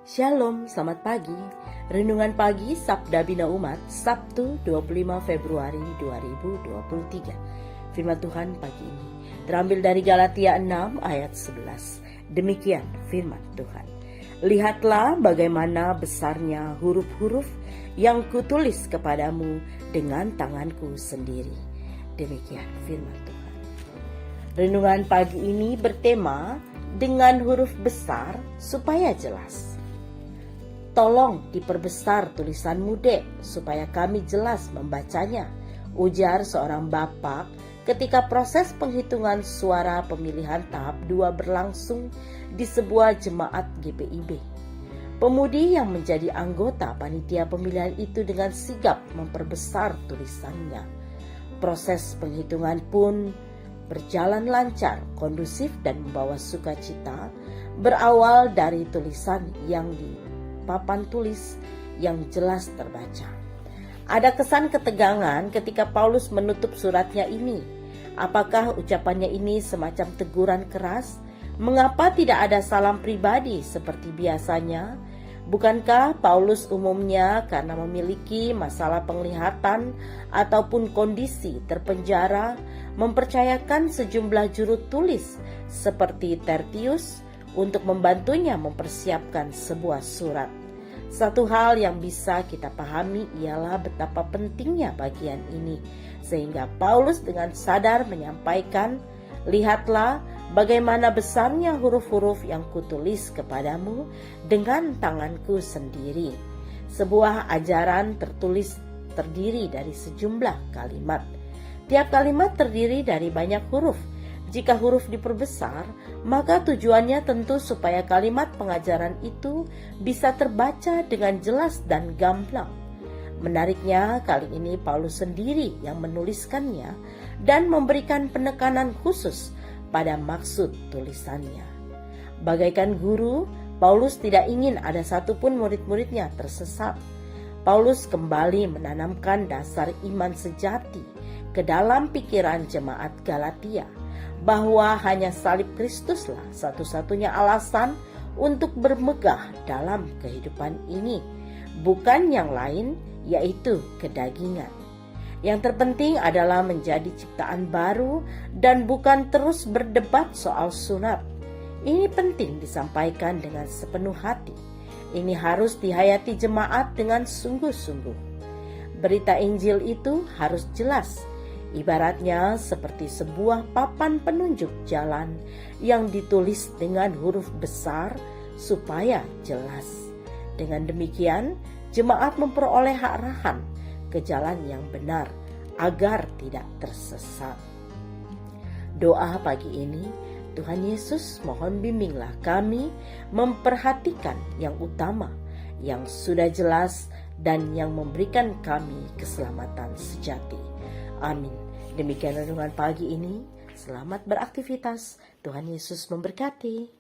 Shalom, selamat pagi. Renungan pagi Sabda Bina Umat, Sabtu 25 Februari 2023. Firman Tuhan pagi ini terambil dari Galatia 6 ayat 11. Demikian firman Tuhan. Lihatlah bagaimana besarnya huruf-huruf yang kutulis kepadamu dengan tanganku sendiri. Demikian firman Tuhan. Renungan pagi ini bertema dengan huruf besar supaya jelas. Tolong diperbesar tulisanmu, Dek, supaya kami jelas membacanya, ujar seorang bapak ketika proses penghitungan suara pemilihan tahap 2 berlangsung di sebuah jemaat GPIB. Pemudi yang menjadi anggota panitia pemilihan itu dengan sigap memperbesar tulisannya. Proses penghitungan pun berjalan lancar, kondusif dan membawa sukacita, berawal dari tulisan yang di papan tulis yang jelas terbaca. Ada kesan ketegangan ketika Paulus menutup suratnya ini. Apakah ucapannya ini semacam teguran keras? Mengapa tidak ada salam pribadi seperti biasanya? Bukankah Paulus umumnya karena memiliki masalah penglihatan ataupun kondisi terpenjara mempercayakan sejumlah juru tulis seperti Tertius untuk membantunya mempersiapkan sebuah surat? Satu hal yang bisa kita pahami ialah betapa pentingnya bagian ini, sehingga Paulus dengan sadar menyampaikan, lihatlah bagaimana besarnya huruf-huruf yang kutulis kepadamu dengan tanganku sendiri. Sebuah ajaran tertulis terdiri dari sejumlah kalimat. Tiap kalimat terdiri dari banyak huruf. Jika huruf diperbesar, maka tujuannya tentu supaya kalimat pengajaran itu bisa terbaca dengan jelas dan gamblang. Menariknya, kali ini Paulus sendiri yang menuliskannya dan memberikan penekanan khusus pada maksud tulisannya. Bagaikan guru, Paulus tidak ingin ada satupun murid-muridnya tersesat. Paulus kembali menanamkan dasar iman sejati ke dalam pikiran jemaat Galatia, bahwa hanya salib Kristuslah satu-satunya alasan untuk bermegah dalam kehidupan ini, bukan yang lain, yaitu kedagingan. Yang terpenting adalah menjadi ciptaan baru dan bukan terus berdebat soal sunat. Ini penting disampaikan dengan sepenuh hati. Ini harus dihayati jemaat dengan sungguh-sungguh. Berita Injil itu harus jelas. Ibaratnya seperti sebuah papan penunjuk jalan yang ditulis dengan huruf besar supaya jelas. Dengan demikian, jemaat memperoleh arahan ke jalan yang benar agar tidak tersesat. Doa pagi ini, Tuhan Yesus mohon bimbinglah kami memperhatikan yang utama, yang sudah jelas dan yang memberikan kami keselamatan sejati. Amin. Demikian renungan pagi ini. Selamat beraktivitas. Tuhan Yesus memberkati.